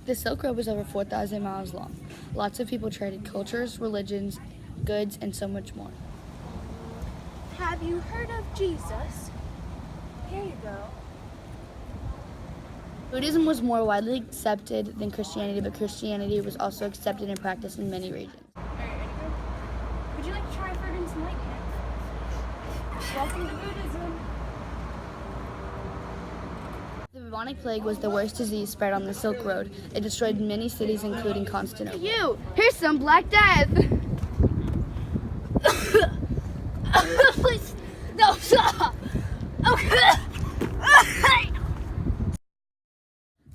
The Silk Road was over 4,000 miles long. Lots of people traded cultures, religions, goods, and so much more. Have you heard of Jesus? Here you go. Buddhism was more widely accepted than Christianity, but Christianity was also accepted and practiced in many regions. Would you like to try Verdant's Enlightenment? Welcome to Buddhism. The bubonic plague was the worst disease spread on the Silk Road. It destroyed many cities, including Constantinople. You! Here's some Black Death! Please! No, stop! Okay!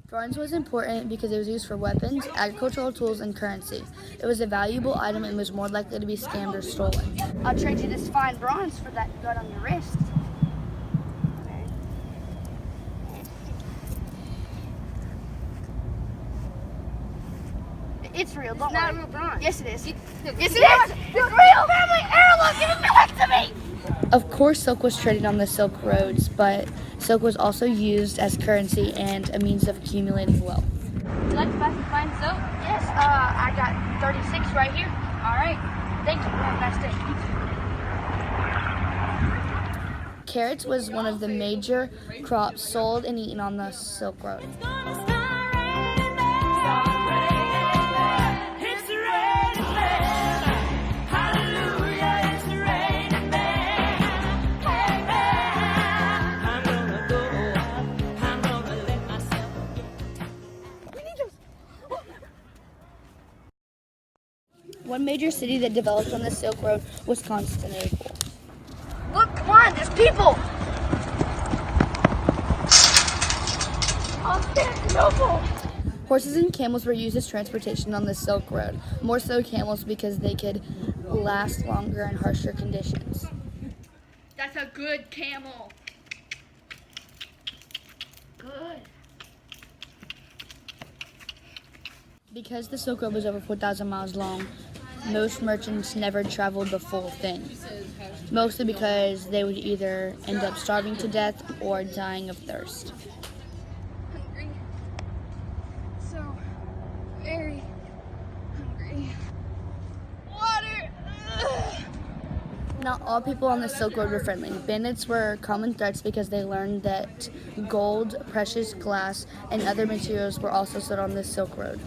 Bronze was important because it was used for weapons, agricultural tools, and currency. It was a valuable item and was more likely to be scammed or stolen. I'll trade you this fine bronze for that gut on your wrist. It's real, don't worry. It's not real bronze. Yes, it is. Yes, it is! It's real! Family heirloom! Give it back to me! Of course, silk was traded on the Silk Roads, but silk was also used as currency and a means of accumulating wealth. Would you like to buy some fine soap? Yes, I got 36 right here. All right. Thank you. Have a nice day. Carrots was one of the major crops sold and eaten on the Silk Road. One major city that developed on the Silk Road was Constantinople. Look, come on, there's people! Constantinople! Horses and camels were used as transportation on the Silk Road, more so camels because they could last longer in harsher conditions. That's a good camel. Good. Because the Silk Road was over 4,000 miles long, most merchants never traveled the full thing, mostly because they would either end up starving to death or dying of thirst. Hungry. So very hungry. Water! Ugh. Not all people on the Silk Road were friendly. Bandits were common threats because they learned that gold, precious glass, and other materials were also sold on the Silk Road.